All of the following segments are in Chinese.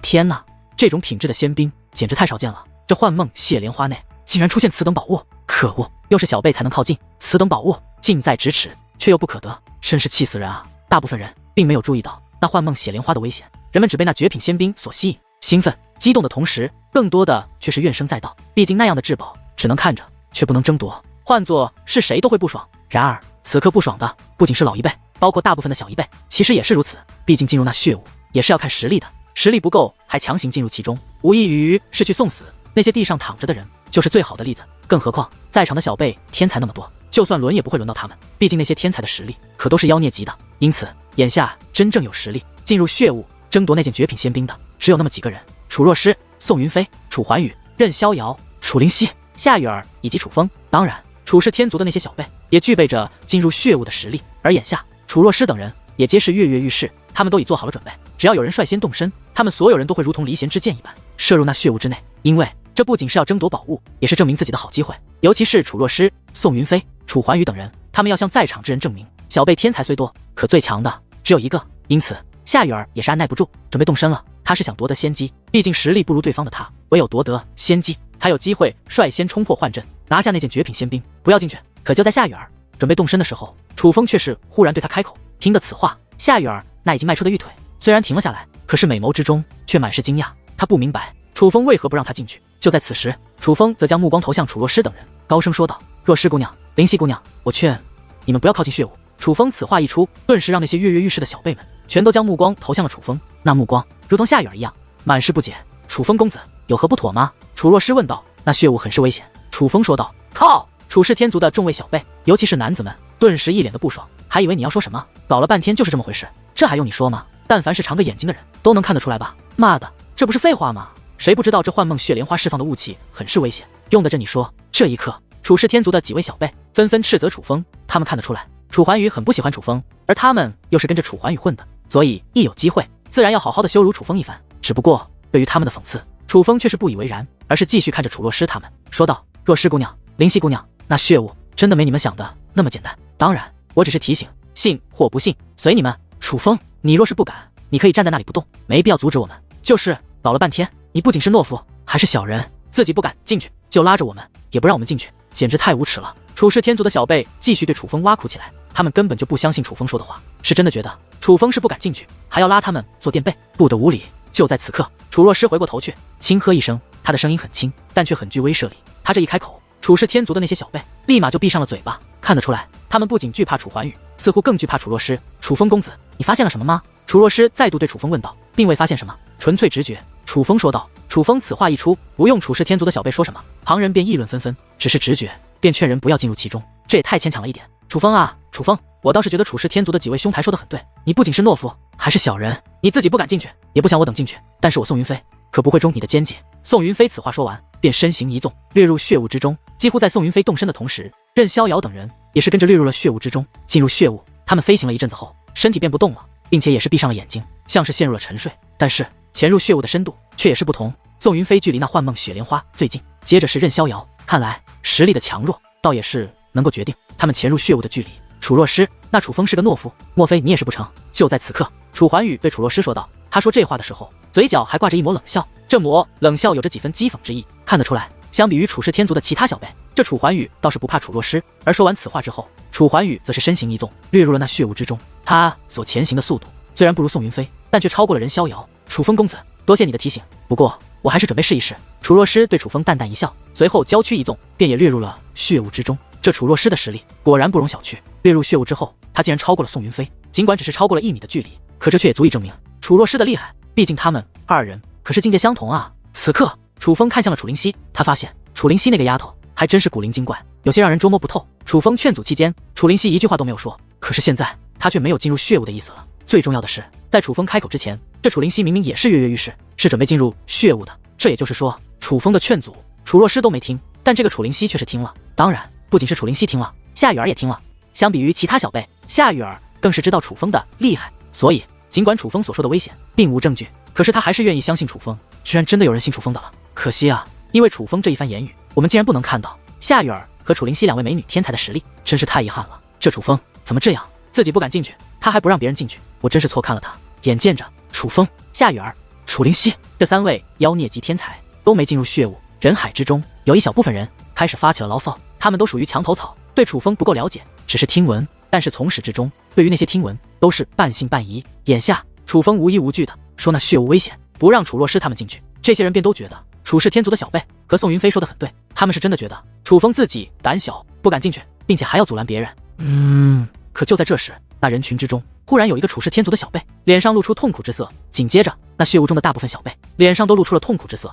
天哪，这种品质的仙兵简直太少见了！这幻梦血莲花内竟然出现此等宝物，可恶！又是小辈才能靠近，此等宝物近在咫尺，却又不可得，真是气死人啊！大部分人并没有注意到那幻梦血莲花的危险，人们只被那绝品仙兵所吸引，兴奋激动的同时，更多的却是怨声载道。毕竟那样的至宝只能看着，却不能争夺，换作是谁都会不爽。然而此刻不爽的不仅是老一辈，包括大部分的小一辈，其实也是如此。毕竟进入那血雾也是要看实力的，实力不够还强行进入其中，无异于是去送死。那些地上躺着的人就是最好的例子，更何况在场的小辈天才那么多，就算轮也不会轮到他们。毕竟那些天才的实力可都是妖孽级的，因此眼下真正有实力进入血雾争夺那件绝品仙兵的，只有那么几个人：楚若诗、宋云飞、楚怀宇、任逍遥、楚灵溪、夏雨儿以及楚风。当然楚氏天族的那些小辈也具备着进入血雾的实力，而眼下楚若诗等人也皆是跃跃欲试，他们都已做好了准备，只要有人率先动身，他们所有人都会如同离弦之箭一般射入那血雾之内，因为这不仅是要争夺宝物，也是证明自己的好机会。尤其是楚若诗、宋云飞、楚怀宇等人，他们要向在场之人证明，小辈天才虽多，可最强的只有一个。因此夏雨儿也是按耐不住，准备动身了。他是想夺得先机，毕竟实力不如对方的他，唯有夺得先机，才有机会率先冲破幻阵，拿下那件绝品仙兵，不要进去。可就在夏雨儿准备动身的时候，楚风却是忽然对他开口。听得此话，夏雨儿那已经迈出的玉腿虽然停了下来，可是美眸之中却满是惊讶。他不明白楚风为何不让他进去。就在此时，楚风则将目光投向楚若诗等人，高声说道：“若诗姑娘，灵溪姑娘，我劝你们不要靠近血雾。”楚风此话一出，顿时让那些跃跃欲试的小辈们全都将目光投向了楚风，那目光如同夏雨儿一样，满是不解。楚风公子有何不妥吗？楚若诗问道。那血雾很是危险，楚风说道。靠！楚氏天族的众位小辈，尤其是男子们，顿时一脸的不爽，还以为你要说什么，搞了半天就是这么回事，这还用你说吗？但凡是长个眼睛的人都能看得出来吧？妈的，这不是废话吗？谁不知道这幻梦血莲花释放的雾气很是危险，用得着你说？这一刻，楚氏天族的几位小辈纷纷斥责楚风，他们看得出来楚怀宇很不喜欢楚风，而他们又是跟着楚怀宇混的，所以一有机会自然要好好的羞辱楚风一番。只不过对于他们的讽刺，楚风却是不以为然，而是继续看着楚若诗他们说道：“若诗姑娘，灵溪姑娘，那血雾真的没你们想的那么简单。当然，我只是提醒，信或不信随你们。楚风，你若是不敢，你可以站在那里不动，没必要阻止我们。就是搞了半天，你不仅是懦夫，还是小人，自己不敢进去，就拉着我们，也不让我们进去，简直太无耻了。”楚氏天族的小辈继续对楚风挖苦起来，他们根本就不相信楚风说的话，是真的觉得楚风是不敢进去，还要拉他们做垫背，不得无礼。就在此刻，楚若诗回过头去，轻喝一声，她的声音很轻，但却很具威慑力。她这一开口，楚氏天族的那些小辈立马就闭上了嘴巴。看得出来，他们不仅惧怕楚怀宇，似乎更惧怕楚若诗。楚风公子，你发现了什么吗？楚若诗再度对楚风问道。并未发现什么，纯粹直觉。楚风说道。楚风此话一出，不用楚氏天族的小辈说什么，旁人便议论纷纷。只是直觉，便劝人不要进入其中，这也太牵强了一点。楚风啊，楚风，我倒是觉得楚氏天族的几位兄台说的很对，你不仅是懦夫，还是小人，你自己不敢进去，也不想我等进去，但是我宋云飞可不会中你的奸计。宋云飞此话说完，便身形一纵，掠入血雾之中。几乎在宋云飞动身的同时，任逍遥等人也是跟着掠入了血雾之中。进入血雾，他们飞行了一阵子后，身体便不动了，并且也是闭上了眼睛，像是陷入了沉睡。但是潜入血雾的深度却也是不同，宋云飞距离那幻梦血莲花最近，接着是任逍遥，看来实力的强弱倒也是能够决定他们潜入血雾的距离。楚若诗，那楚风是个懦夫，莫非你也是不成？就在此刻，楚怀宇对楚若诗说道。他说这话的时候，嘴角还挂着一抹冷笑，这抹冷笑有着几分讥讽之意。看得出来，相比于楚氏天族的其他小辈，这楚怀宇倒是不怕楚若诗。而说完此话之后，楚怀宇则是身形一纵，掠入了那血雾之中。他所前行的速度虽然不如宋云飞，但却超过了任逍遥。楚风公子，多谢你的提醒，不过我还是准备试一试。楚若诗对楚风淡淡一笑，随后娇躯一纵，便也掠入了血雾之中。这楚若诗的实力果然不容小觑，掠入血雾之后，她竟然超过了宋云飞。尽管只是超过了1米的距离，可这却也足以证明楚若诗的厉害。毕竟他们二人可是境界相同啊。此刻，楚风看向了楚灵溪，他发现楚灵溪那个丫头还真是古灵精怪，有些让人捉摸不透。楚风劝阻期间，楚灵溪一句话都没有说，可是现在她却没有进入血雾的意思了。最重要的是，在楚风开口之前，这楚灵溪明明也是跃跃欲试，是准备进入血雾的。这也就是说，楚风的劝阻，楚若诗都没听，但这个楚灵溪却是听了。当然，不仅是楚灵溪听了，夏雨儿也听了。相比于其他小辈，夏雨儿更是知道楚风的厉害，所以尽管楚风所说的危险并无证据，可是他还是愿意相信楚风。居然真的有人信楚风的了，可惜啊，因为楚风这一番言语，我们竟然不能看到夏雨儿和楚灵溪2位美女天才的实力，真是太遗憾了。这楚风怎么这样，自己不敢进去，他还不让别人进去，我真是错看了他。眼见着楚风、夏雨儿、楚灵溪。这3位妖孽级天才都没进入血雾人海之中，有一小部分人开始发起了牢骚，他们都属于墙头草，对楚风不够了解，只是听闻，但是从始至终对于那些听闻都是半信半疑。眼下楚风无依无据的说那血雾危险，不让楚若诗他们进去，这些人便都觉得楚氏天族的小辈和宋云飞说的很对，他们是真的觉得楚风自己胆小不敢进去，并且还要阻拦别人。可就在这时，那人群之中忽然有一个楚氏天族的小辈脸上露出痛苦之色，紧接着那血雾中的大部分小辈脸上都露出了痛苦之色。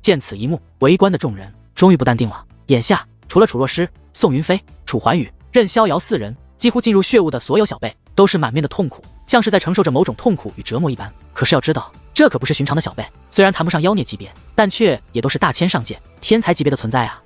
见此一幕，围观的众人终于不淡定了。眼下除了楚若诗、宋云飞、楚怀宇、任逍遥4人，几乎进入血雾的所有小辈都是满面的痛苦，像是在承受着某种痛苦与折磨一般。可是要知道，这可不是寻常的小辈，虽然谈不上妖孽级别，但却也都是大千上界天才级别的存在啊。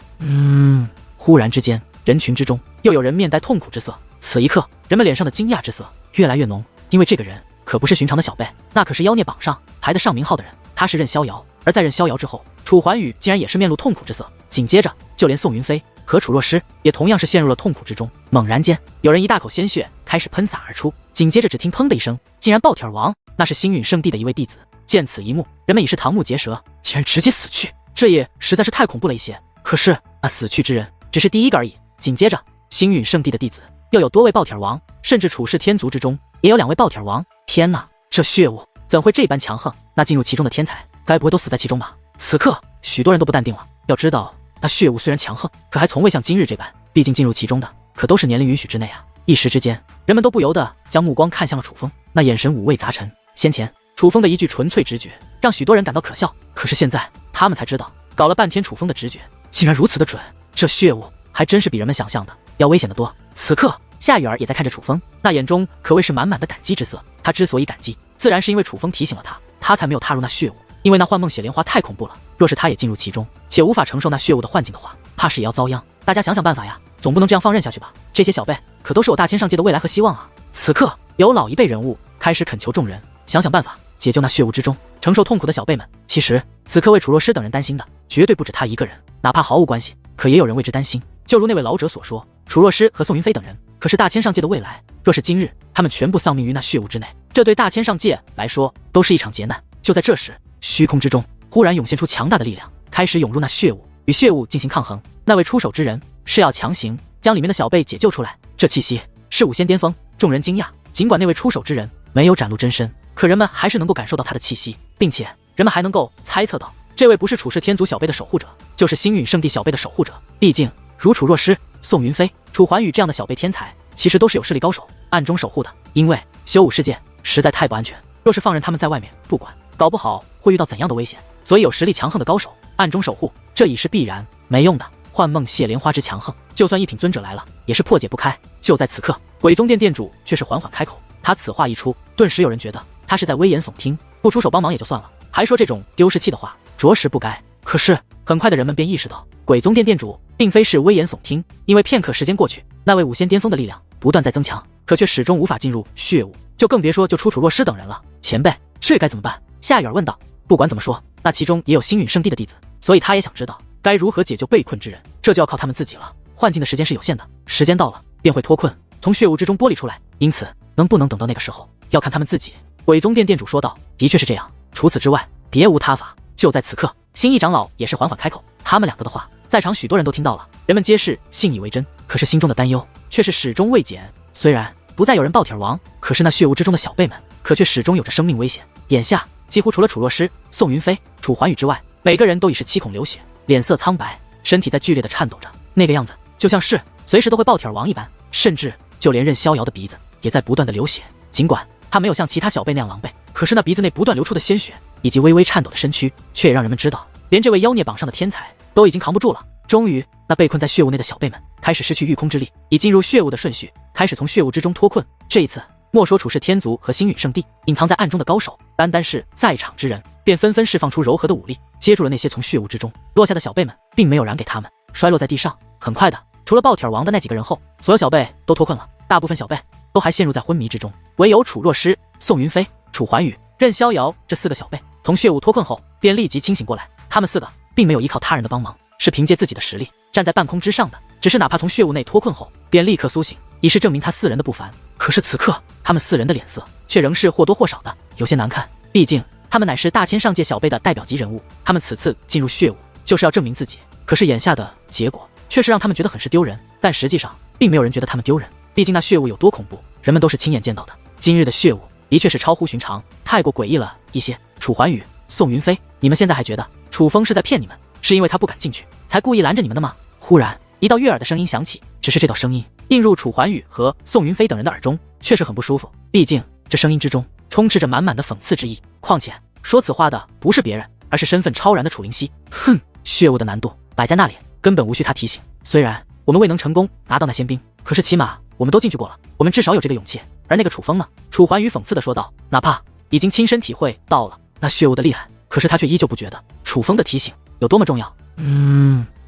忽然之间，人群之中又有人面带痛苦之色。此一刻，人们脸上的惊讶之色越来越浓，因为这个人可不是寻常的小辈，那可是妖孽榜上排得上名号的人，他是任逍遥。而在任逍遥之后，楚怀宇竟然也是面露痛苦之色，紧接着就连宋云飞和楚若诗也同样是陷入了痛苦之中。猛然间，有人一大口鲜血开始喷洒而出，紧接着只听砰的一声，竟然爆体而亡，那是星陨圣地的一位弟子。见此一幕，人们已是瞠目结舌，竟然直接死去，这也实在是太恐怖了一些。可是那死去之人只是第一个而已，紧接着星陨圣地的弟子又有多位爆体而亡，甚至楚氏天族之中也有2位爆体而亡。天哪，这血雾怎会这般强横？那进入其中的天才该不会都死在其中吧？此刻许多人都不淡定了。要知道，那血雾虽然强横，可还从未像今日这般，毕竟进入其中的可都是年龄允许之内啊。一时之间，人们都不由得将目光看向了楚风，那眼神五味杂陈。先前楚风的一句纯粹直觉让许多人感到可笑，可是现在他们才知道，搞了半天楚风的直觉竟然如此的准，这血雾还真是比人们想象的要危险得多。此刻夏雨儿也在看着楚风，那眼中可谓是满满的感激之色。他之所以感激，自然是因为楚风提醒了他，他才没有踏入那血雾，因为那幻梦血莲花太恐怖了，若是他也进入其中，且无法承受那血雾的幻境的话，怕是也要遭殃。大家想想办法呀，总不能这样放任下去吧？这些小辈可都是我大千上界的未来和希望啊！此刻有老一辈人物开始恳求众人想想办法解救那血雾之中承受痛苦的小辈们。其实此刻为楚若诗等人担心的绝对不止他一个人，哪怕毫无关系，可也有人为之担心。就如那位老者所说，楚若诗和宋云飞等人可是大千上界的未来，若是今日他们全部丧命于那血雾之内，这对大千上界来说都是一场劫难。就在这时，虚空之中忽然涌现出强大的力量，开始涌入那血雾，与血雾进行抗衡。那位出手之人是要强行将里面的小辈解救出来，这气息是5仙巅峰。众人惊讶，尽管那位出手之人没有展露真身，可人们还是能够感受到他的气息，并且人们还能够猜测到，这位不是楚氏天族小辈的守护者，就是星陨圣地小辈的守护者。毕竟如楚若诗、宋云飞、楚怀宇这样的小辈天才，其实都是有势力高手暗中守护的。因为修武世界实在太不安全，若是放任他们在外面不管，搞不好会遇到怎样的危险，所以有实力强横的高手暗中守护，这已是必然。没用的，幻梦血莲花之强横，就算一品尊者来了也是破解不开。就在此刻，鬼宗殿殿主却是缓缓开口，他此话一出，顿时有人觉得他是在危言耸听，不出手帮忙也就算了，还说这种丢士气的话，着实不该。可是很快的人们便意识到，鬼宗殿殿主并非是危言耸听，因为片刻时间过去，那位5仙巅峰的力量不断在增强，可却始终无法进入血雾，就更别说救出楚若诗等人了。前辈，这该怎么办？夏雨儿问道。不管怎么说，那其中也有星陨圣地的弟子，所以他也想知道该如何解救被困之人，这就要靠他们自己了。幻境的时间是有限的，时间到了便会脱困，从血雾之中剥离出来，因此能不能等到那个时候，要看他们自己。鬼宗殿殿主说道。的确是这样，除此之外别无他法。就在此刻，星翼长老也是缓缓开口，他们2个的话在场许多人都听到了，人们皆是信以为真，可是心中的担忧却是始终未减。虽然不再有人爆体而亡，可是那血雾之中的小辈们可却始终有着生命危险。眼下几乎除了楚若诗、宋云飞、楚怀宇之外，每个人都已是7孔流血，脸色苍白，身体在剧烈的颤抖着，那个样子就像是随时都会爆体而亡一般。甚至就连任逍遥的鼻子也在不断的流血，尽管他没有像其他小辈那样狼狈，可是那鼻子内不断流出的鲜血以及微微颤抖的身躯，却也让人们知道，连这位妖孽榜上的天才都已经扛不住了。终于，那被困在血雾内的小辈们开始失去御空之力，以进入血雾的顺序开始从血雾之中脱困。这一次，莫说楚氏天族和星陨圣地，隐藏在暗中的高手，单单是在场之人便纷纷释放出柔和的武力，接住了那些从血雾之中落下的小辈们，并没有染给他们，摔落在地上。很快的，除了爆体而亡的那几个人后，所有小辈都脱困了，大部分小辈都还陷入在昏迷之中，唯有楚若诗、宋云飞、楚怀宇、任逍遥这4个小辈从血雾脱困后便立即清醒过来。他们4个并没有依靠他人的帮忙，是凭借自己的实力站在半空之上的，只是哪怕从血雾内脱困后便立刻苏醒，以是证明他4人的不凡。可是此刻他们4人的脸色却仍是或多或少的有些难看，毕竟他们乃是大千上界小辈的代表级人物，他们此次进入血雾，就是要证明自己。可是眼下的结果却是让他们觉得很是丢人，但实际上并没有人觉得他们丢人，毕竟那血雾有多恐怖，人们都是亲眼见到的。今日的血雾的确是超乎寻常，太过诡异了一些。楚怀宇、宋云飞，你们现在还觉得楚风是在骗你们，是因为他不敢进去，才故意拦着你们的吗？忽然，一道悦耳的声音响起，只是这道声音映入楚怀宇和宋云飞等人的耳中，却是很不舒服。毕竟这声音之中充斥着满满的讽刺之意。况且说此话的不是别人，而是身份超然的楚灵溪。哼，血雾的难度摆在那里，根本无需他提醒。虽然我们未能成功拿到那仙冰，可是起码我们都进去过了，我们至少有这个勇气。而那个楚风呢？楚怀宇讽刺地说道，哪怕已经亲身体会到了那血雾的厉害，可是他却依旧不觉得楚风的提醒有多么重要。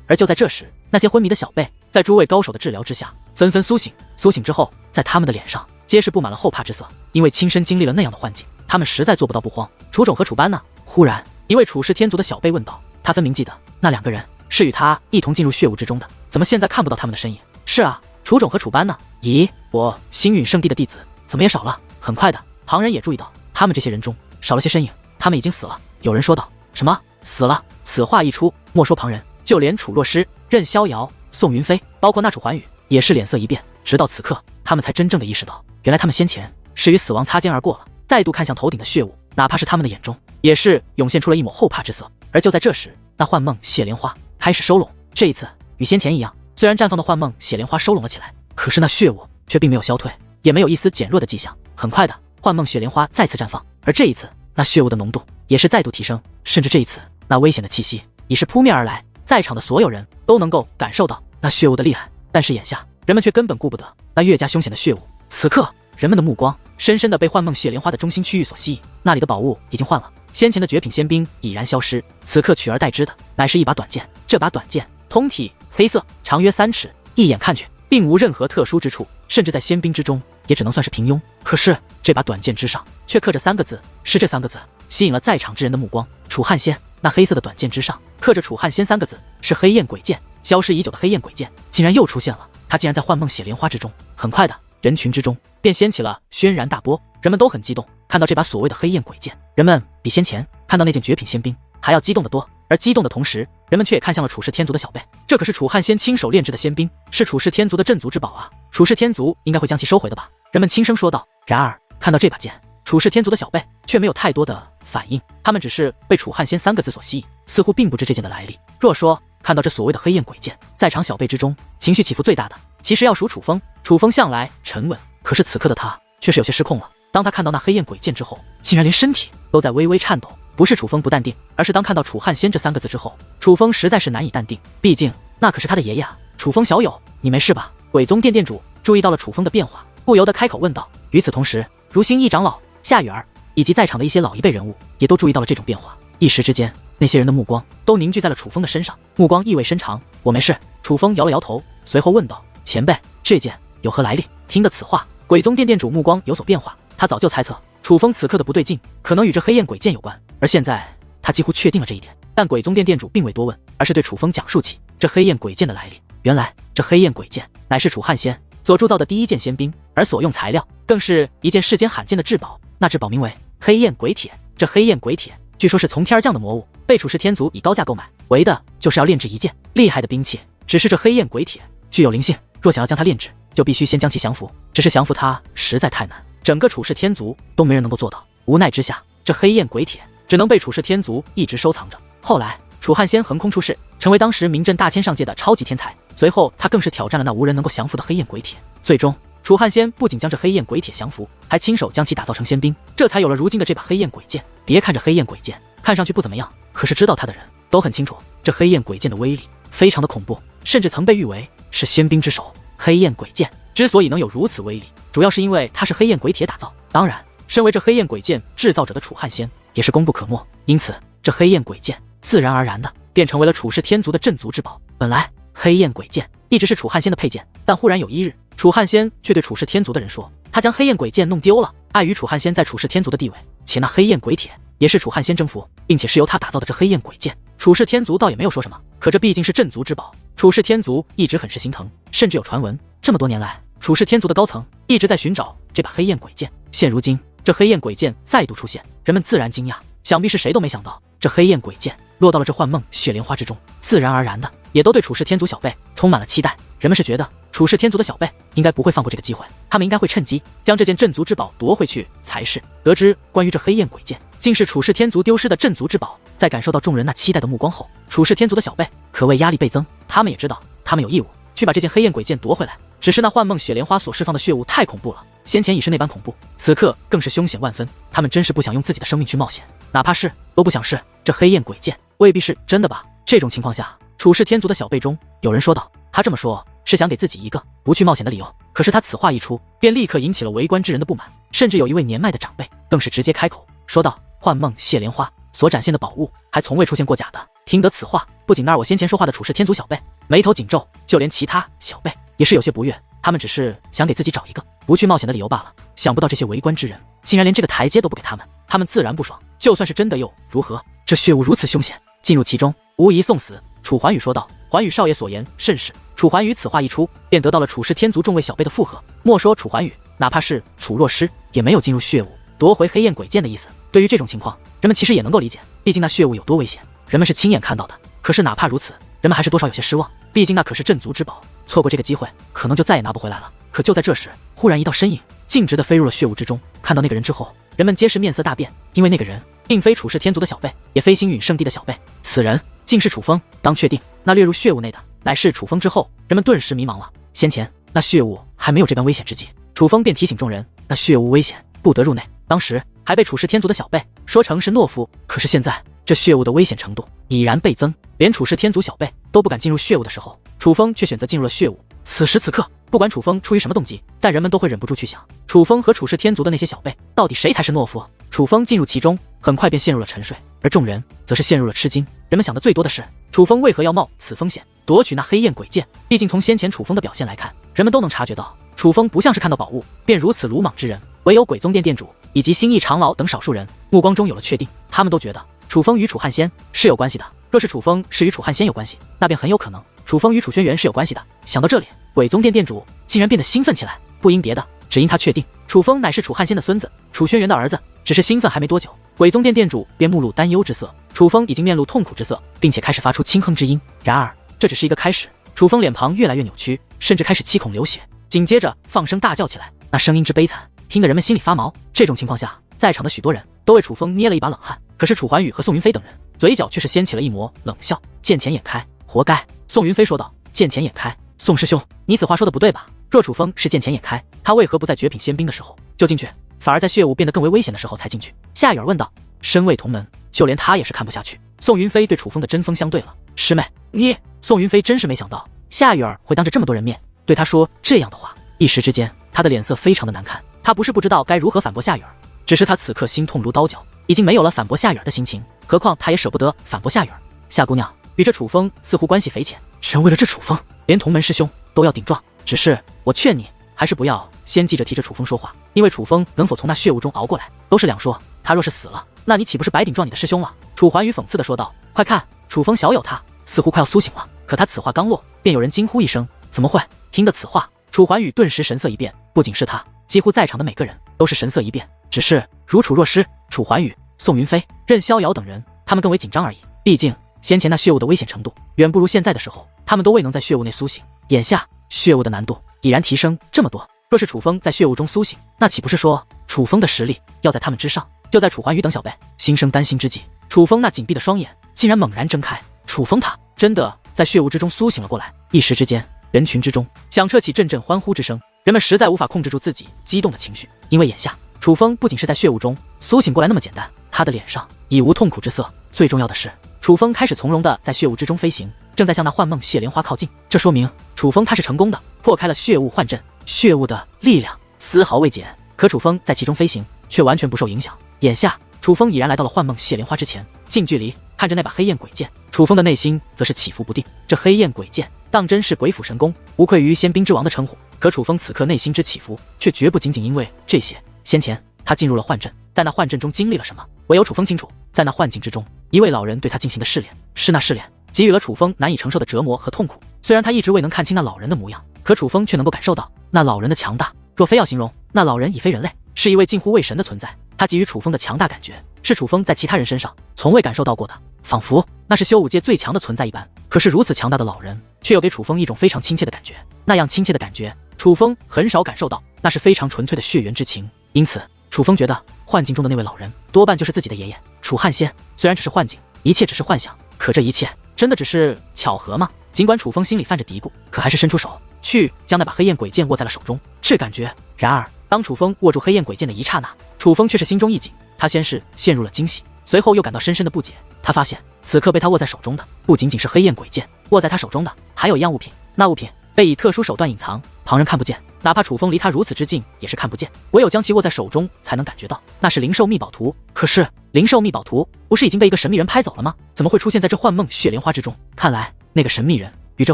而就在这时，那些昏迷的小辈在诸位高手的治疗之下纷纷苏醒。苏醒之后，在他们的脸上皆是布满了后怕之色，因为亲身经历了那样的幻境，他们实在做不到不慌。楚种和楚班呢？忽然一位楚氏天族的小辈问道，他分明记得那两个人是与他一同进入血雾之中的，怎么现在看不到他们的身影？是啊，楚种和楚班呢？咦，我星陨圣地的弟子怎么也少了？很快的，旁人也注意到他们这些人中少了些身影，他们已经死了。有人说道，什么死了？此话一出，莫说旁人，就连楚若诗、任逍遥、宋云飞，包括那楚环宇，也是脸色一变。直到此刻，他们才真正的意识到，原来他们先前是与死亡擦肩而过了。再度看向头顶的血雾，哪怕是他们的眼中，也是涌现出了一抹后怕之色。而就在这时，那幻梦血莲花开始收拢。这一次与先前一样，虽然绽放的幻梦血莲花收拢了起来，可是那血雾却并没有消退，也没有一丝减弱的迹象。很快的，幻梦血莲花再次绽放，而这一次那血雾的浓度也是再度提升，甚至这一次那危险的气息已是扑面而来，在场的所有人都能够感受到那血雾的厉害。但是眼下人们却根本顾不得那越加凶险的血雾。此刻人们的目光深深地被幻梦血莲花的中心区域所吸引，那里的宝物已经换了，先前的绝品仙冰已然消失，此刻取而代之的乃是一把短剑。这把短剑通体黑色，长约3尺，一眼看去并无任何特殊之处，甚至在仙冰之中也只能算是平庸。可是这把短剑之上却刻着3个字，是这3个字吸引了在场之人的目光。楚汉仙。那黑色的短剑之上刻着楚汉仙3个字，是黑焰鬼剑。消失已久的黑焰鬼剑竟然又出现了，它竟然在幻梦血莲花之中。很快的，人群之中便掀起了轩然大波，人们都很激动，看到这把所谓的黑焰鬼剑，人们比先前看到那件绝品仙冰还要激动得多。而激动的同时，人们却也看向了楚氏天族的小辈，这可是楚汉仙亲手炼制的仙冰，是楚氏天族的镇族之宝啊！楚氏天族应该会将其收回的吧？人们轻声说道。然而看到这把剑，楚氏天族的小辈却没有太多的反应，他们只是被楚汉仙3个字所吸引，似乎并不知这剑的来历。若说看到这所谓的黑焰鬼剑，在场小辈之中情绪起伏最大的其实要数楚风。楚风向来沉稳，可是此刻的他却是有些失控了。当他看到那黑焰鬼剑之后，竟然连身体都在微微颤抖。不是楚风不淡定，而是当看到楚汉仙这3个字之后，楚风实在是难以淡定，毕竟那可是他的爷爷啊。楚风小友，你没事吧？鬼宗殿殿主注意到了楚风的变化，不由得开口问道。与此同时，如星一长老、夏雨儿以及在场的一些老一辈人物也都注意到了这种变化。一时之间，那些人的目光都凝聚在了楚风的身上，目光意味深长。我没事。楚风摇了摇头，随后问道，前辈，这剑有何来历？听得此话，鬼宗殿殿主目光有所变化，他早就猜测楚风此刻的不对劲可能与这黑焰鬼剑有关，而现在他几乎确定了这一点。但鬼宗殿殿主并未多问，而是对楚风讲述起这黑焰鬼剑的来历。原来这黑焰鬼剑乃是楚汉仙所铸造的第一件仙冰，而所用材料更是一件世间罕见的至宝，那至宝名为黑焰鬼铁。这黑焰鬼铁据说是从天而降的魔物，被楚氏天族以高价购买，为的就是要炼制一件厉害的兵器。只是这黑焰鬼铁具有灵性，若想要将它炼制，就必须先将其降服。只是降服它实在太难，整个楚氏天族都没人能够做到。无奈之下，这黑焰鬼铁只能被楚氏天族一直收藏着。后来楚汉仙横空出世，成为当时名震大千上界的超级天才，随后他更是挑战了那无人能够降服的黑焰鬼铁。最终楚汉仙不仅将这黑焰鬼铁降服，还亲手将其打造成仙兵，这才有了如今的这把黑焰鬼剑。别看这黑焰鬼剑看上去不怎么样，可是知道它的人都很清楚，这黑焰鬼剑的威力非常的恐怖，甚至曾被誉为是仙兵之首。黑焰鬼剑之所以能有如此威力，主要是因为它是黑焰鬼铁打造，当然身为这黑焰鬼剑制造者的楚汉仙也是功不可没，因此这黑焰鬼剑自然而然的便成为了楚氏天族的镇族之宝。本来黑焰鬼剑一直是楚汉仙的佩剑，但忽然有一日，楚汉仙却对楚氏天族的人说，他将黑焰鬼剑弄丢了。碍于楚汉仙在楚氏天族的地位，且那黑焰鬼铁也是楚汉仙征服并且是由他打造的这黑焰鬼剑，楚氏天族倒也没有说什么。可这毕竟是镇族之宝，楚氏天族一直很是心疼，甚至有传闻，这么多年来楚氏天族的高层一直在寻找这把黑焰鬼剑。现如今这黑焰鬼剑再度出现，人们自然惊讶。想必是谁都没想到，这黑焰鬼剑落到了这幻梦血莲花之中，自然而然的也都对处世天族小辈充满了期待。人们是觉得处世天族的小辈应该不会放过这个机会，他们应该会趁机将这件镇族之宝夺回去才是。得知关于这黑焰鬼剑竟是处世天族丢失的镇族之宝，在感受到众人那期待的目光后，处世天族的小辈可谓压力倍增。他们也知道，他们有义务去把这件黑焰鬼剑夺回来。只是那幻梦血莲花所释放的血雾太恐怖了，先前已是那般恐怖，此刻更是凶险万分。他们真是不想用自己的生命去冒险，哪怕是都不想试。这黑焰鬼剑未必是真的吧？这种情况下，处世天族的小辈中有人说道，他这么说是想给自己一个不去冒险的理由。可是他此话一出，便立刻引起了围观之人的不满，甚至有一位年迈的长辈更是直接开口说道：幻梦血莲花所展现的宝物还从未出现过假的。听得此话，不仅那儿我先前说话的处世天族小辈眉头紧皱，就连其他小辈也是有些不悦。他们只是想给自己找一个不去冒险的理由罢了，想不到这些围观之人竟然连这个台阶都不给他们，他们自然不爽。就算是真的又如何？这血雾如此凶险，进入其中无疑送死。楚环宇说道：环宇少爷所言甚是。楚环宇此话一出，便得到了处世天族众位小辈的附和。莫说楚环宇，哪怕是楚若诗也没有进入血雾夺回黑焰鬼剑的意思。对于这种情况，人们其实也能够理解，毕竟那血雾有多危险，人们是亲眼看到的。可是哪怕如此，人们还是多少有些失望，毕竟那可是镇族之宝，错过这个机会，可能就再也拿不回来了。可就在这时，忽然一道身影径直地飞入了血雾之中。看到那个人之后，人们皆是面色大变，因为那个人并非处世天族的小辈，也非星陨圣地的小辈，此人竟是楚风。当确定那掠入血雾内的乃是楚风之后，人们顿时迷茫了。先前那血雾还没有这般危险之际，楚风便提醒众人，那血雾危险，不得入内。当时还被处世天族的小辈说成是懦夫，可是现在这血雾的危险程度已然倍增，连处世天族小辈都不敢进入血雾的时候，楚风却选择进入了血雾。此时此刻，不管楚风出于什么动机，但人们都会忍不住去想，楚风和处世天族的那些小辈，到底谁才是懦夫？楚风进入其中，很快便陷入了沉睡，而众人则是陷入了吃惊。人们想的最多的是，楚风为何要冒此风险夺取那黑焰鬼剑？毕竟从先前楚风的表现来看，人们都能察觉到，楚风不像是看到宝物便如此鲁莽之人。唯有鬼宗殿殿主以及星翼长老等少数人目光中有了确定，他们都觉得楚风与楚汉仙是有关系的。若是楚风是与楚汉仙有关系，那便很有可能楚风与楚轩辕是有关系的。想到这里，鬼宗殿殿主竟然变得兴奋起来，不因别的，只因他确定楚风乃是楚汉仙的孙子，楚轩辕的儿子。只是兴奋还没多久，鬼宗殿殿主便目露担忧之色，楚风已经面露痛苦之色，并且开始发出轻哼之音。然而这只是一个开始，楚风脸庞越来越扭曲，甚至开始七孔流血，紧接着放声大叫起来，那声音之悲惨，听得人们心里发毛。这种情况下，在场的许多人都为楚风捏了一把冷汗，可是楚环宇和宋云飞等人嘴角却是掀起了一抹冷笑。见钱眼开，活该。宋云飞说道：见钱眼开，宋师兄，你此话说的不对吧？若楚风是见钱眼开，他为何不在绝品仙兵的时候就进去，反而在血雾变得更为危险的时候才进去？夏雨儿问道。身为同门，就连他也是看不下去。宋云飞对楚风的针锋相对了。师妹，你……宋云飞真是没想到夏雨儿会当着这么多人面对他说这样的话，一时之间他的脸色非常的难看。他不是不知道该如何反驳夏雨儿，只是他此刻心痛如刀绞，已经没有了反驳夏雨儿的心情，何况他也舍不得反驳夏雨儿。夏姑娘与这楚风似乎关系匪浅，全为了这楚风，连同门师兄都要顶撞。只是我劝你还是不要先记着提着楚风说话，因为楚风能否从那血雾中熬过来都是两说。他若是死了，那你岂不是白顶撞你的师兄了？楚环宇讽刺地说道。快看，楚风小友他似乎快要苏醒了。可他此话刚落，便有人惊呼一声，怎么会？听得此话，楚环宇顿时神色一变，不仅是他，几乎在场的每个人都是神色一变。只是如楚若诗、楚环宇、宋云飞、任逍遥等人，他们更为紧张而已。毕竟先前那血雾的危险程度远不如现在的时候，他们都未能在血雾内苏醒，眼下血雾的难度已然提升这么多。若是楚风在血雾中苏醒，那岂不是说楚风的实力要在他们之上？就在楚环宇等小辈心生担心之际，楚风那紧闭的双眼竟然猛然睁开。楚风他真的在血雾之中苏醒了过来。一时之间，人群之中响彻起阵阵欢呼之声，人们实在无法控制住自己激动的情绪，因为眼下楚风不仅是在血雾中苏醒过来那么简单，他的脸上已无痛苦之色。最重要的是，楚风开始从容地在血雾之中飞行，正在向那幻梦血莲花靠近。这说明楚风他是成功的破开了血雾幻阵，血雾的力量丝毫未减，可楚风在其中飞行却完全不受影响。眼下楚风已然来到了幻梦血莲花之前，近距离看着那把黑焰鬼剑，楚风的内心则是起伏不定。这黑焰鬼剑当真是鬼斧神工，无愧于仙兵之王的称呼。可楚风此刻内心之起伏却绝不仅仅因为这些。先前他进入了幻阵，在那幻阵中经历了什么，唯有楚风清楚。在那幻境之中，一位老人对他进行的试炼，是那试炼给予了楚风难以承受的折磨和痛苦。虽然他一直未能看清那老人的模样，可楚风却能够感受到那老人的强大。若非要形容，那老人已非人类，是一位近乎为神的存在。他给予楚风的强大感觉，是楚风在其他人身上从未感受到过的，仿佛那是修武界最强的存在一般。可是如此强大的老人，却又给楚风一种非常亲切的感觉。那样亲切的感觉，楚风很少感受到，那是非常纯粹的血缘之情。因此，楚风觉得幻境中的那位老人多半就是自己的爷爷楚汉仙。虽然只是幻境，一切只是幻想，可这一切真的只是巧合吗？尽管楚风心里泛着嘀咕，可还是伸出手去将那把黑焰鬼剑握在了手中。这感觉，然而当楚风握住黑焰鬼剑的一刹那，楚风却是心中一紧。他先是陷入了惊喜，随后又感到深深的不解。他发现此刻被他握在手中的不仅仅是黑焰鬼剑，握在他手中的还有一样物品。那物品被以特殊手段隐藏，旁人看不见，哪怕楚风离他如此之近也是看不见，唯有将其握在手中才能感觉到。那是灵兽秘宝图。可是灵兽秘宝图不是已经被一个神秘人拍走了吗？怎么会出现在这幻梦血莲花之中？看来那个神秘人与这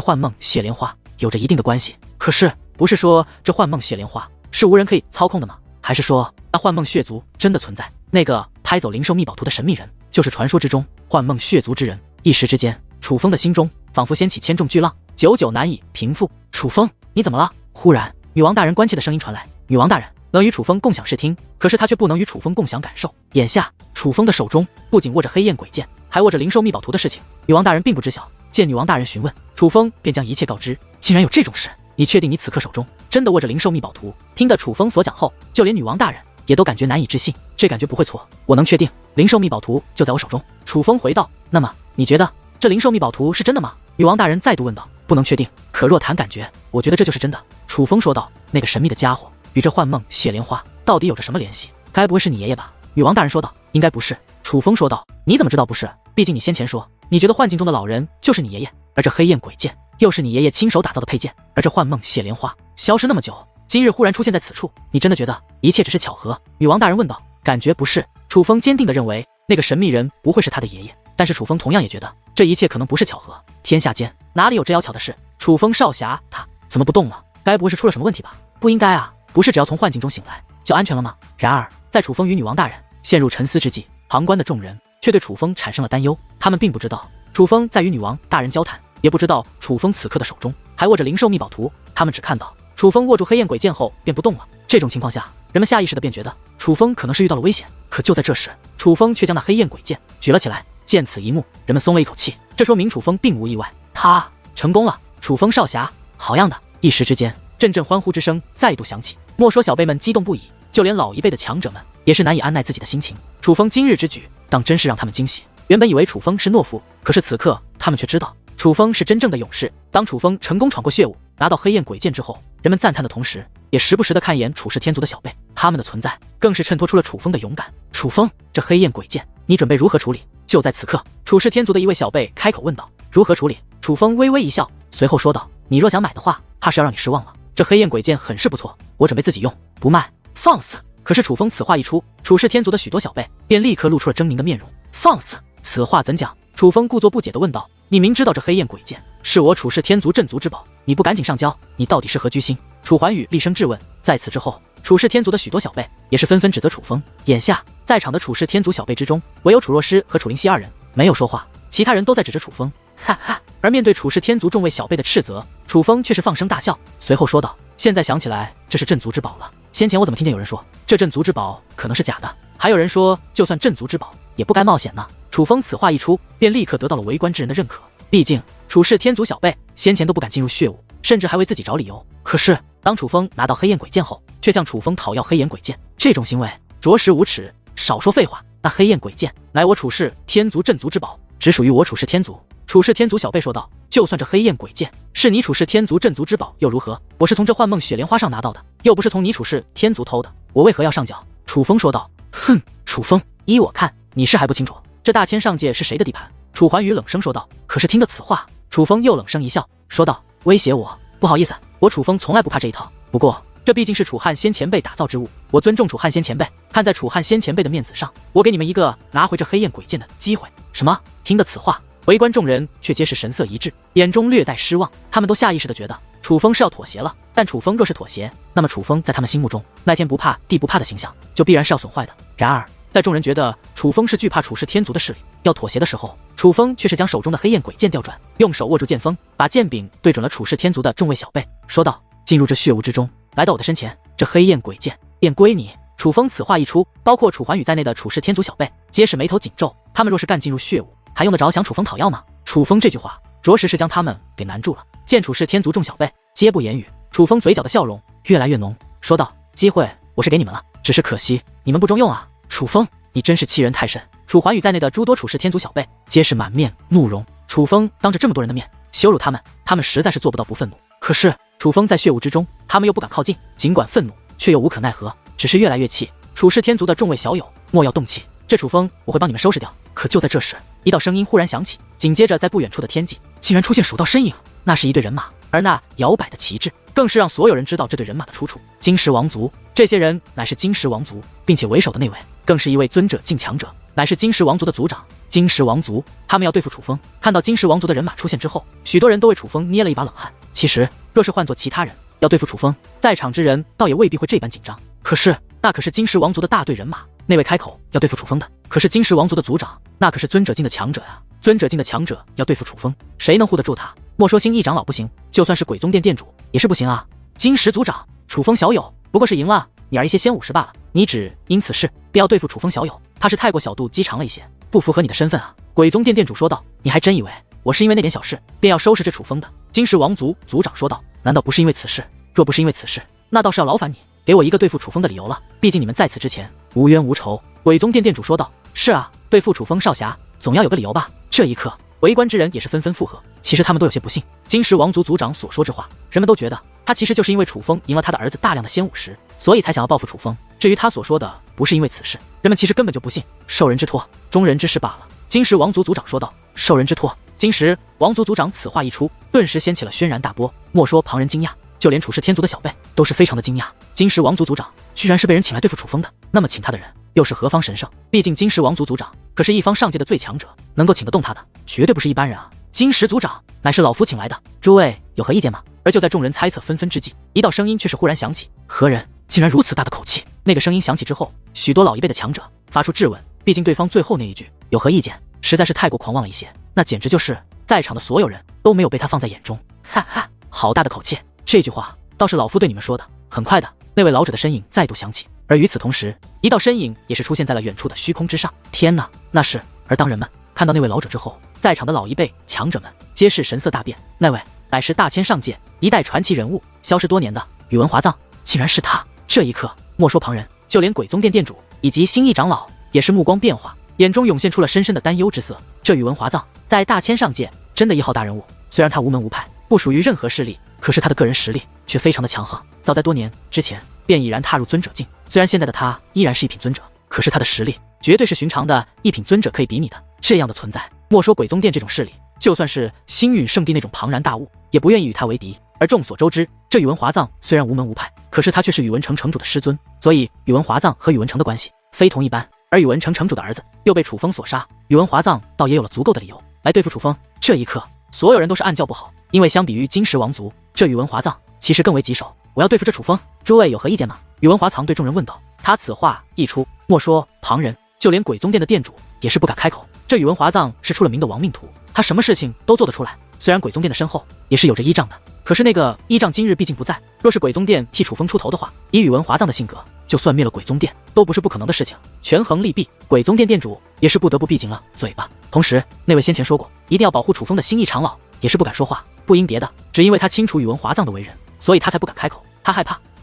幻梦血莲花有着一定的关系。可是不是说这幻梦血莲花是无人可以操控的吗？还是说那幻梦血族真的存在？那个拍走灵兽秘宝图的神秘人就是传说之中幻梦血族之人。一时之间，楚风的心中仿佛掀起千重巨浪，久久难以平复。楚风，你怎么了？忽然女王大人关切的声音传来。女王大人能与楚风共享视听，可是她却不能与楚风共享感受。眼下楚风的手中不仅握着黑焰鬼剑，还握着灵兽秘宝图的事情，女王大人并不知晓。见女王大人询问，楚风便将一切告知。竟然有这种事？你确定你此刻手中真的握着灵兽秘宝图？听得楚风所讲后，就连女王大人也都感觉难以置信。这感觉不会错，我能确定灵兽秘宝图就在我手中。楚风回道。那么你觉得这灵兽秘宝图是真的吗？女王大人再度问道。不能确定，可若谈感觉，我觉得这就是真的。楚风说道。那个神秘的家伙与这幻梦血莲花到底有着什么联系？该不会是你爷爷吧？女王大人说道。应该不是。楚风说道。你怎么知道不是？毕竟你先前说你觉得幻境中的老人就是你爷爷，而这黑焰鬼剑又是你爷爷亲手打造的配件，而这幻梦血莲花消失那么久，今日忽然出现在此处，你真的觉得一切只是巧合？女王大人问道。感觉不是。楚风坚定地认为那个神秘人不会是他的爷爷，但是楚风同样也觉得这一切可能不是巧合。天下间哪里有这妖巧的事？楚风少侠他怎么不动了？该不会是出了什么问题吧？不应该啊，不是只要从幻境中醒来就安全了吗？然而在楚风与女王大人陷入沉思之际，旁观的众人却对楚风产生了担忧。他们并不知道楚风在与女王大人交谈，也不知道楚风此刻的手中还握着灵兽秘宝图，他们只看到楚风握住黑焰鬼剑后便不动了。这种情况下，人们下意识的便觉得楚风可能是遇到了危险。可就在这时，楚风却将那黑焰鬼剑举了起来。见此一幕，人们松了一口气，这说明楚风并无意外，他成功了。楚风少侠，好样的！一时之间，阵阵欢呼之声再度响起。莫说小辈们激动不已，就连老一辈的强者们也是难以按耐自己的心情。楚风今日之举，当真是让他们惊喜。原本以为楚风是懦夫，可是此刻他们却知道楚风是真正的勇士。当楚风成功闯过血雾，拿到黑焰鬼剑之后，人们赞叹的同时，也时不时的看一眼楚氏天族的小辈，他们的存在更是衬托出了楚风的勇敢。楚风，这黑焰鬼剑你准备如何处理？就在此刻，楚氏天族的一位小辈开口问道。如何处理？楚风微微一笑，随后说道。你若想买的话，怕是要让你失望了。这黑焰鬼剑很是不错，我准备自己用，不卖。放肆！可是楚风此话一出，楚氏天族的许多小辈便立刻露出了狰狞的面容。放肆！此话怎讲？楚风故作不解地问道。你明知道这黑焰鬼剑是我楚氏天族镇族之宝，你不赶紧上交，你到底是何居心？楚桓宇厉声质问。在此之后，楚氏天族的许多小辈也是纷纷指责楚风。眼下在场的楚氏天族小辈之中，唯有楚若诗和楚灵溪二人没有说话，其他人都在指着楚风。哈哈！而面对楚氏天族众位小辈的斥责，楚风却是放声大笑，随后说道：现在想起来，这是镇族之宝了。先前我怎么听见有人说这镇族之宝可能是假的，还有人说就算镇族之宝也不该冒险呢。楚风此话一出，便立刻得到了围观之人的认可。毕竟楚氏天族小辈先前都不敢进入血雾，甚至还为自己找理由。可是当楚风拿到黑焰鬼剑后，却向楚风讨要黑焰鬼剑，这种行为着实无耻。少说废话，那黑焰鬼剑乃我楚氏天族镇族之宝，只属于我楚氏天族。楚氏天族小辈说道。就算这黑焰鬼剑是你楚氏天族镇族之宝又如何？我是从这幻梦雪莲花上拿到的，又不是从你楚氏天族偷的，我为何要上缴？楚风说道。哼，楚风，依我看你是还不清楚这大千上界是谁的地盘。楚桓宇冷声说道。可是听得此话，楚风又冷声一笑，说道：威胁我？不好意思，我楚风从来不怕这一套。不过这毕竟是楚汉仙前辈打造之物，我尊重楚汉仙前辈，看在楚汉仙前辈的面子上，我给你们一个拿回这黑焰鬼剑的机会。什么？听得此话，围观众人却皆是神色一致，眼中略带失望。他们都下意识地觉得楚风是要妥协了，但楚风若是妥协，那么楚风在他们心目中那天不怕地不怕的形象就必然是要损坏的。然而在众人觉得楚风是惧怕楚氏天族的势力，要妥协的时候，楚风却是将手中的黑焰鬼剑调转，用手握住剑锋，把剑柄对准了楚氏天族的众位小辈，说道：进入这血雾之中，来到我的身前，这黑焰鬼剑便归你。楚风此话一出，包括楚桓宇在内的楚氏天族小辈皆是眉头紧皱。他们若是干进入血雾，还用得着向楚风讨要吗？楚风这句话着实是将他们给难住了。见楚氏天族众小辈皆不言语，楚风嘴角的笑容越来越浓，说道：“机会我是给你们了，只是可惜你们不中用啊！”楚风，你真是欺人太甚！楚桓宇在内的诸多楚氏天族小辈皆是满面怒容。楚风当着这么多人的面羞辱他们，他们实在是做不到不愤怒。可是楚风在血雾之中，他们又不敢靠近，尽管愤怒，却又无可奈何，只是越来越气。楚氏天族的众位小友莫要动气，这楚风我会帮你们收拾掉。可就在这时，一道声音忽然响起，紧接着在不远处的天际竟然出现数道身影，那是一队人马，而那摇摆的旗帜更是让所有人知道这队人马的出处。金石王族，这些人乃是金石王族，并且为首的那位更是一位尊者境强者，乃是金石王族的族长。金石王族，他们要对付楚风。看到金石王族的人马出现之后，许多人都为楚风捏了一把冷汗。其实若是换做其他人，要对付楚风，在场之人倒也未必会这般紧张。可是那可是金石王族的大队人马，那位开口要对付楚风的，可是金石王族的族长，那可是尊者境的强者呀！尊者境的强者要对付楚风，谁能护得住他？莫说新一长老不行，就算是鬼宗殿殿主也是不行啊！金石族长，楚风小友不过是赢了你儿一些仙武士罢了，你只因此事便要对付楚风小友，怕是太过小肚鸡肠了一些，不符合你的身份啊！鬼宗殿殿主说道：“你还真以为我是因为那点小事便要收拾这楚风的？”金石王族族长说道：“难道不是因为此事？若不是因为此事，那倒是要劳烦你给我一个对付楚风的理由了。毕竟你们在此之前无冤无仇。”鬼宗殿殿主说道：“是啊，对付楚风少侠，总要有个理由吧？”这一刻，围观之人也是纷纷附和。其实他们都有些不信金石王族族长所说之话，人们都觉得他其实就是因为楚风赢了他的儿子大量的仙武石，所以才想要报复楚风。至于他所说的不是因为此事，人们其实根本就不信。受人之托，忠人之事罢了。金石王族族长说道：“受人之托。”金石王族族长此话一出，顿时掀起了轩然大波。莫说旁人惊讶，就连楚氏天族的小辈都是非常的惊讶。金石王族族长居然是被人请来对付楚风的，那么请他的人又是何方神圣？毕竟金石王族族长可是一方上界的最强者，能够请得动他的绝对不是一般人啊！金石族长乃是老夫请来的，诸位有何意见吗？而就在众人猜测纷纷之际，一道声音却是忽然响起：“何人竟然如此大的口气？”那个声音响起之后，许多老一辈的强者发出质问，毕竟对方最后那一句“有何意见”实在是太过狂妄了一些，那简直就是在场的所有人都没有被他放在眼中。哈哈，好大的口气！这句话倒是老夫对你们说的。很快的，那位老者的身影再度响起，而与此同时，一道身影也是出现在了远处的虚空之上。天哪，那是……而当人们看到那位老者之后，在场的老一辈强者们皆是神色大变。那位乃是大千上界一代传奇人物，消失多年的宇文华藏，竟然是他！这一刻，莫说旁人，就连鬼宗殿殿主以及新一长老也是目光变化，眼中涌现出了深深的担忧之色。这宇文华藏在大千上界真的一号大人物，虽然他无门无派，不属于任何势力，可是他的个人实力却非常的强横。早在多年之前便已然踏入尊者境，虽然现在的他依然是一品尊者，可是他的实力绝对是寻常的一品尊者可以比拟的。这样的存在，莫说鬼宗殿这种势力，就算是星陨圣地那种庞然大物，也不愿意与他为敌。而众所周知，这宇文华藏虽然无门无派，可是他却是宇文城城主的师尊，所以宇文华藏和宇文城的关系非同一般。而宇文城城主的儿子又被楚风所杀，宇文华藏倒也有了足够的理由来对付楚风。这一刻，所有人都是暗叫不好，因为相比于金石王族，这宇文华藏其实更为棘手。我要对付这楚风，诸位有何意见吗？宇文华藏对众人问道。他此话一出，莫说旁人，就连鬼宗殿的殿主也是不敢开口。这宇文华藏是出了名的亡命徒，他什么事情都做得出来。虽然鬼宗殿的身后也是有着依仗的，可是那个依仗今日毕竟不在，若是鬼宗殿替楚风出头的话，以宇文华藏的性格，就算灭了鬼宗殿都不是不可能的事情。权衡利弊，鬼宗殿殿主也是不得不闭紧了嘴巴。同时，那位先前说过一定要保护楚风的新一长老也是不敢说话，不因别的，只因为他清楚宇文华藏的为人，所以他才不敢开口。他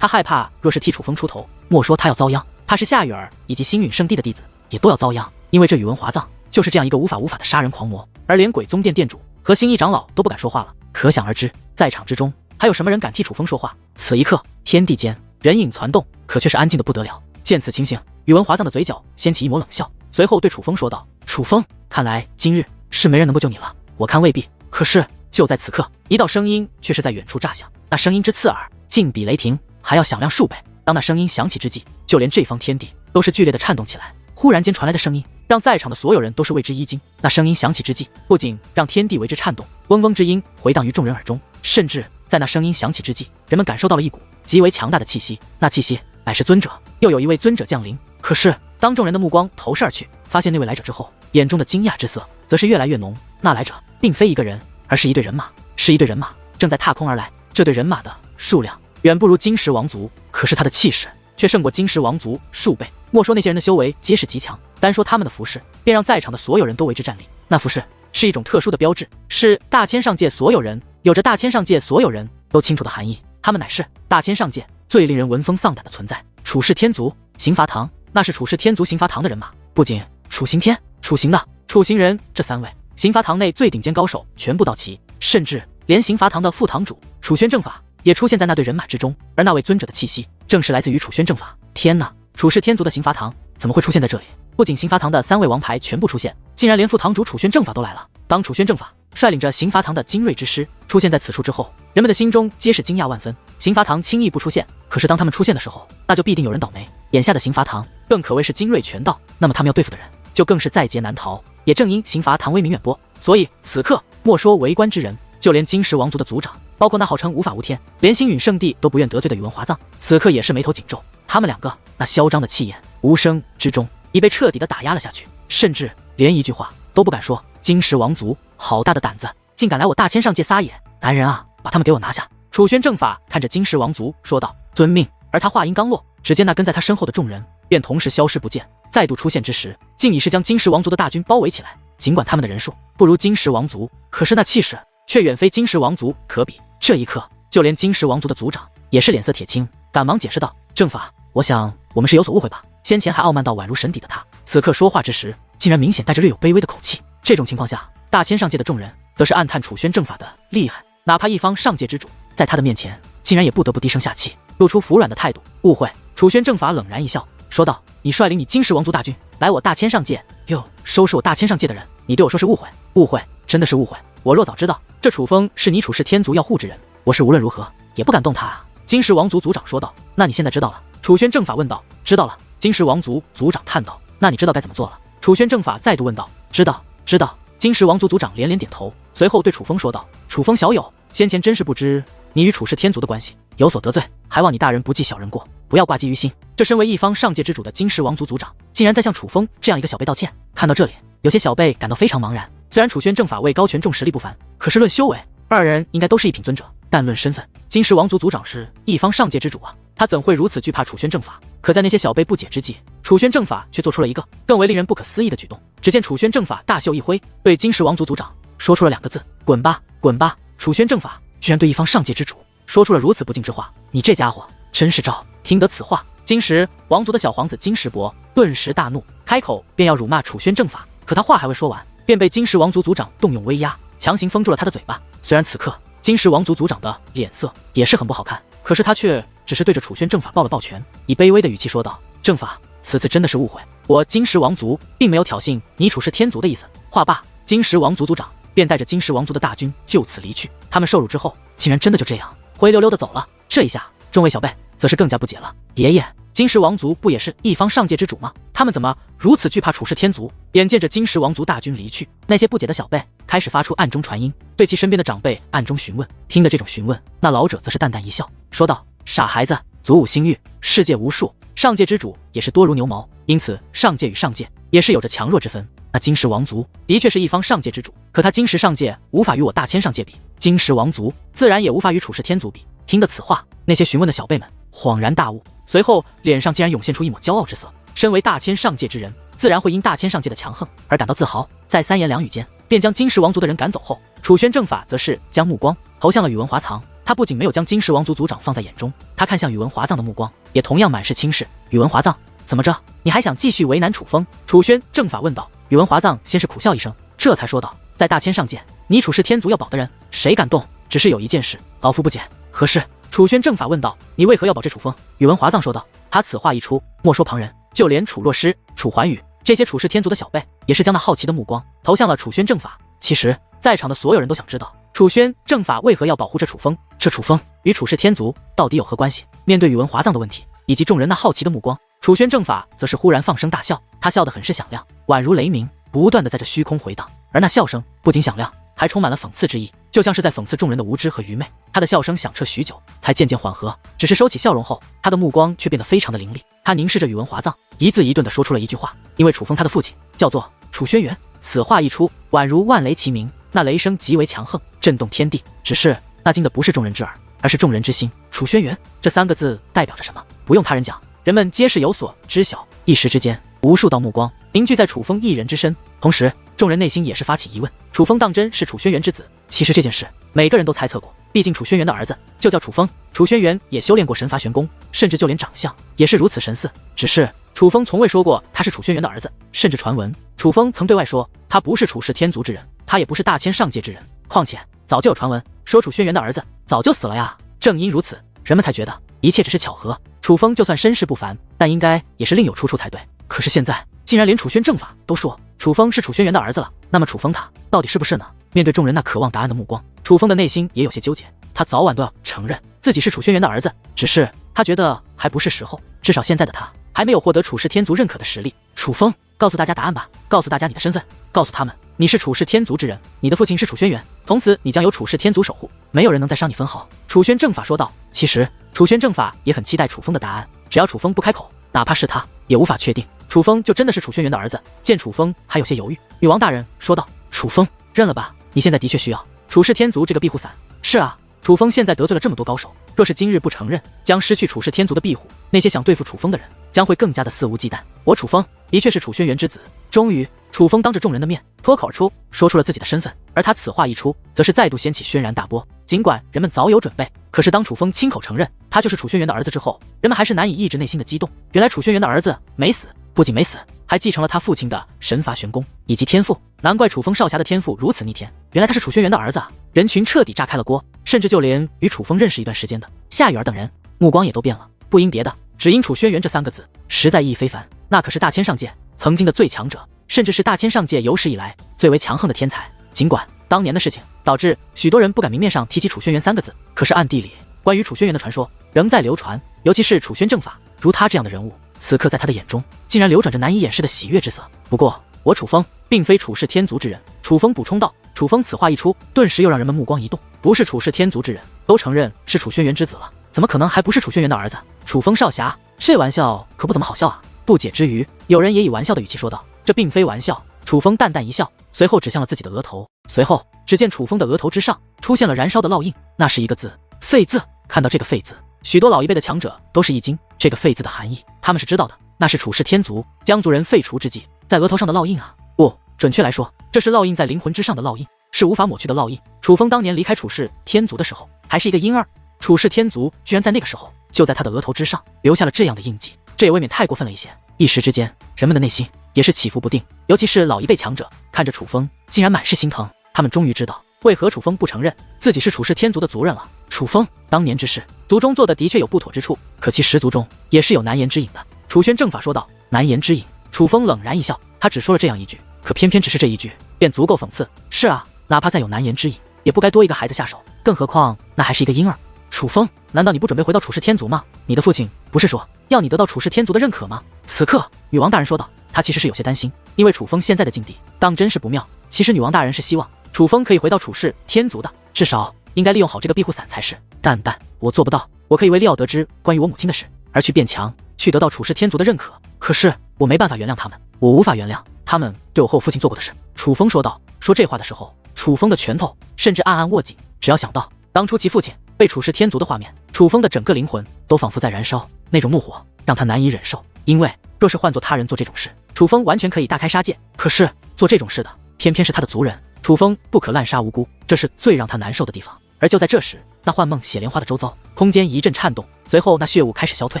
害怕若是替楚风出头，莫说他要遭殃，怕是夏雨儿以及星陨圣地的弟子也都要遭殃。因为这宇文华藏就是这样一个无法的杀人狂魔，而连鬼宗殿殿主和新一长老都不敢说话了，可想而知，在场之中还有什么人敢替楚风说话？此一刻，天地间人影攒动，可却是安静的不得了。见此情形，宇文华藏的嘴角掀起一抹冷笑，随后对楚风说道：“楚风，看来今日是没人能够救你了。我看未必。”可是就在此刻，一道声音却是在远处炸响，那声音之刺耳，竟比雷霆还要响亮数倍。当那声音响起之际，就连这方天地都是剧烈的颤动起来。忽然间传来的声音，让在场的所有人都是为之一惊。那声音响起之际，不仅让天地为之颤动，嗡嗡之音回荡于众人耳中，甚至在那声音响起之际，人们感受到了一股极为强大的气息。那气息乃是尊者，又有一位尊者降临。可是当众人的目光投射而去，发现那位来者之后，眼中的惊讶之色则是越来越浓。那来者并非一个人，而是一队人马，是一队人马正在踏空而来。这队人马的数量远不如金石王族，可是他的气势却胜过金石王族数倍。莫说那些人的修为皆是极强，单说他们的服饰，便让在场的所有人都为之战栗。那服饰是一种特殊的标志，是大千上界所有人，有着大千上界所有人都清楚的含义。他们乃是大千上界最令人闻风丧胆的存在。处世天族刑罚堂，那是处世天族刑罚堂的人马，不仅处刑天、处刑的、处刑人这3位刑罚堂内最顶尖高手全部到齐，甚至连刑罚堂的副堂主楚轩正法也出现在那队人马之中。而那位尊者的气息，正是来自于楚轩正法。天哪！处世天族的刑罚堂怎么会出现在这里？不仅刑罚堂的3位王牌全部出现，竟然连副堂主楚轩正法都来了。当楚轩正法率领着刑罚堂的精锐之师出现在此处之后，人们的心中皆是惊讶万分。刑罚堂轻易不出现，可是当他们出现的时候，那就必定有人倒霉。眼下的刑罚堂更可谓是精锐全到，那么他们要对付的人就更是在劫难逃。也正因刑罚堂威名远播，所以此刻莫说围观之人，就连金石王族的族长，包括那号称无法无天，连星陨圣地都不愿得罪的宇文华藏，此刻也是眉头紧皱。他们2个那嚣张的气焰，无声之中已被彻底的打压了下去，甚至连一句话都不敢说。金石王族好大的胆子，竟敢来我大千上界撒野！男人啊，把他们给我拿下！楚轩正法看着金石王族说道：“遵命。”而他话音刚落，只见那跟在他身后的众人便同时消失不见，再度出现之时，竟已是将金石王族的大军包围起来。尽管他们的人数不如金石王族，可是那气势却远非金石王族可比。这一刻，就连金石王族的族长也是脸色铁青，赶忙解释道：“正法，我想我们是有所误会吧？先前还傲慢到宛如神邸的他，此刻说话之时，竟然明显带着略有卑微的口气。这种情况下，大千上界的众人则是暗叹楚轩正法的厉害，哪怕一方上界之主，在他的面前，竟然也不得不低声下气，露出服软的态度。误会。”楚轩正法冷然一笑，说道：“你率领你金石王族大军来我大千上界，哟，收拾我大千上界的人，你对我说是误会？误会，真的是误会。我若早知道这楚风是你楚世天族要护之人，我是无论如何也不敢动他啊。”金石王族族长说道：“那你现在知道了？”楚轩正法问道：“知道了。”金石王族族长叹道：“那你知道该怎么做了？”楚轩正法再度问道：“知道，知道。”金石王族族长连连点头，随后对楚风说道：“楚风小友，先前真是不知你与楚世天族的关系，有所得罪，还望你大人不计小人过，不要挂记于心。”这身为一方上界之主的金石王族族长，竟然在向楚风这样一个小辈道歉。看到这里，有些小辈感到非常茫然。虽然楚轩正法位高权重，实力不凡，可是论修为，2人应该都是一品尊者，但论身份，金石王族族长是一方上界之主啊，他怎会如此惧怕楚轩正法？可在那些小辈不解之际，楚轩正法却做出了一个更为令人不可思议的举动。只见楚轩正法大袖一挥，对金石王族族长说出了2个字：“滚吧，滚吧！”楚轩正法居然对一方上界之主说出了如此不敬之话，你这家伙真是招！听得此话，金石王族的小皇子金石伯顿时大怒，开口便要辱骂楚轩正法。可他话还未说完，便被金石王族族长动用威压，强行封住了他的嘴巴。虽然此刻金石王族族长的脸色也是很不好看，可是他却只是对着楚轩正法抱了抱拳，以卑微的语气说道：“正法，此次真的是误会，我金石王族并没有挑衅你楚世天族的意思。”话罢，金石王族族长便带着金石王族的大军就此离去。他们受辱之后，竟然真的就这样灰溜溜的走了。这一下，众位小辈则是更加不解了。爷爷，金石王族不也是一方上界之主吗？他们怎么如此惧怕楚世天族？眼见着金石王族大军离去，那些不解的小辈开始发出暗中传音，对其身边的长辈暗中询问。听的这种询问，那老者则是淡淡一笑，说道：“傻孩子，祖武星域，世界无数，上界之主也是多如牛毛，因此上界与上界也是有着强弱之分。那金石王族的确是一方上界之主，可他金石上界无法与我大千上界比，金石王族自然也无法与楚世天族比。”听得此话，那些询问的小辈们恍然大悟，随后脸上竟然涌现出一抹骄傲之色。身为大千上界之人，自然会因大千上界的强横而感到自豪。在3言2语间，便将金石王族的人赶走后，楚轩正法则是将目光投向了宇文华藏。他不仅没有将金石王族族长放在眼中，他看向宇文华藏的目光也同样满是轻视。宇文华藏，怎么着？你还想继续为难楚风？楚轩正法问道。宇文华藏先是苦笑一声，这才说道：“在大千上界，你楚世天族要保的人，谁敢动？只是有一件事，老夫不解。何事？”楚轩正法问道：“你为何要保这楚风？”宇文华藏说道。他此话一出，莫说旁人，就连楚若诗、楚怀宇这些楚世天族的小辈，也是将那好奇的目光投向了楚轩正法。其实，在场的所有人都想知道，楚轩正法为何要保护这楚风？这楚风与楚世天族到底有何关系？面对宇文华藏的问题，以及众人那好奇的目光，楚轩正法则是忽然放声大笑，他笑得很是响亮，宛如雷鸣，不断的在这虚空回荡。而那笑声不仅响亮，还充满了讽刺之意，就像是在讽刺众人的无知和愚昧。他的笑声响彻许久，才渐渐缓和。只是收起笑容后，他的目光却变得非常的凌厉。他凝视着宇文华藏，一字一顿地说出了一句话：“因为楚风他的父亲叫做楚轩辕。”此话一出，宛如万雷齐鸣，那雷声极为强横，震动天地。只是那惊的不是众人之耳，而是众人之心。楚轩辕这3个字代表着什么？不用他人讲，人们皆是有所知晓。一时之间，无数道目光凝聚在楚风一人之身，同时众人内心也是发起疑问：楚风当真是楚轩辕之子？其实这件事每个人都猜测过，毕竟楚轩辕的儿子就叫楚风，楚轩辕也修炼过神伐玄功，甚至就连长相也是如此神似。只是楚风从未说过他是楚轩辕的儿子，甚至传闻楚风曾对外说他不是楚氏天族之人，他也不是大千上界之人。况且早就有传闻说楚轩辕的儿子早就死了呀。正因如此，人们才觉得一切只是巧合。楚风就算身世不凡，但应该也是另有出处才对。可是现在竟然连楚轩正法都说楚风是楚轩辕的儿子了，那么楚风他到底是不是呢？面对众人那渴望答案的目光，楚风的内心也有些纠结。他早晚都要承认自己是楚轩辕的儿子，只是他觉得还不是时候，至少现在的他还没有获得楚氏天族认可的实力。楚风，告诉大家答案吧，告诉大家你的身份，告诉他们你是楚氏天族之人，你的父亲是楚轩辕，从此你将由楚氏天族守护，没有人能再伤你分毫。楚轩正法说道。其实楚轩正法也很期待楚风的答案，只要楚风不开口，哪怕是他也无法确定楚风就真的是楚轩辕的儿子。见楚风还有些犹豫，女王大人说道：楚风，认了吧，你现在的确需要楚氏天族这个庇护伞。是啊，楚风现在得罪了这么多高手，若是今日不承认，将失去楚氏天族的庇护，那些想对付楚风的人将会更加的肆无忌惮。我楚风的确是楚轩辕之子。终于，楚风当着众人的面脱口而出，说出了自己的身份。而他此话一出，则是再度掀起轩然大波。尽管人们早有准备，可是当楚风亲口承认他就是楚轩辕的儿子之后，人们还是难以抑制内心的激动。原来楚轩辕的儿子没死，不仅没死，还继承了他父亲的神伐玄功以及天赋。难怪楚风少侠的天赋如此逆天，原来他是楚轩辕的儿子啊！人群彻底炸开了锅，甚至就连与楚风认识一段时间的夏雨儿等人目光也都变了，不因别的，只因楚轩辕这3个字实在意义非凡。那可是大千上界曾经的最强者，甚至是大千上界有史以来最为强横的天才。尽管当年的事情导致许多人不敢明面上提起楚轩辕3个字，可是暗地里关于楚轩辕的传说仍在流传，尤其是楚轩正法，如他这样的人物，此刻在他的眼中竟然流转着难以掩饰的喜悦之色。不过我楚风并非楚氏天族之人，楚风补充道。楚风此话一出，顿时又让人们目光一动，不是楚氏天族之人都承认是楚轩辕之子了，怎么可能还不是楚轩辕的儿子？楚风少侠，这玩笑可不怎么好笑啊！不解之余，有人也以玩笑的语气说道：这并非玩笑。楚风淡淡一笑，随后指向了自己的额头。随后只见楚风的额头之上出现了燃烧的烙印，那是一个字，废字。看到这个废字，许多老一辈的强者都是一惊。这个废字的含义他们是知道的，那是楚氏天族将族人废除之际在额头上的烙印啊。不，准确来说，这是烙印在灵魂之上的烙印，是无法抹去的烙印。楚风当年离开楚氏天族的时候还是一个婴儿，楚氏天族居然在那个时候就在他的额头之上留下了这样的印记，这也未免太过分了一些。一时之间，人们的内心也是起伏不定，尤其是老一辈强者看着楚风竟然满是心疼，他们终于知道为何楚风不承认自己是楚氏天族的族人了。楚风当年之事，族中做的的确有不妥之处，可其实族中也是有难言之隐的。楚轩正法说道。难言之隐。楚风冷然一笑，他只说了这样一句，可偏偏只是这一句便足够讽刺。是啊，哪怕再有难言之隐，也不该多一个孩子下手，更何况那还是一个婴儿。楚风，难道你不准备回到楚氏天族吗？你的父亲不是说要你得到楚氏天族的认可吗？此刻女王大人说道，她其实是有些担心，因为楚风现在的境地当真是不妙。其实女王大人是希望楚风可以回到楚氏天族的，至少应该利用好这个庇护伞才是。但我做不到，我可以为利奥得知关于我母亲的事而去变强，去得到楚氏天族的认可，可是我没办法原谅他们，我无法原谅他们对我和我父亲做过的事。楚风说道。说这话的时候，楚风的拳头甚至暗暗握紧，只要想到当初其父亲被楚氏天族的画面，楚风的整个灵魂都仿佛在燃烧，那种怒火让他难以忍受。因为若是换做他人做这种事，楚风完全可以大开杀戒，可是做这种事的偏偏是他的族人，楚风不可滥杀无辜，这是最让他难受的地方。而就在这时，那幻梦血莲花的周遭空间一阵颤动，随后那血雾开始消退，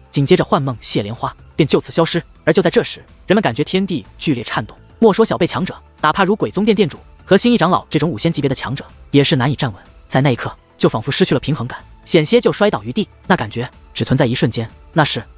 紧接着幻梦血莲花便就此消失。而就在这时，人们感觉天地剧烈颤动，莫说小辈强者，哪怕如鬼宗殿殿主和新一长老这种5仙级别的强者也是难以站稳，在那一刻就仿佛失去了平衡感，险些就摔倒于地，那感觉只存在一瞬间。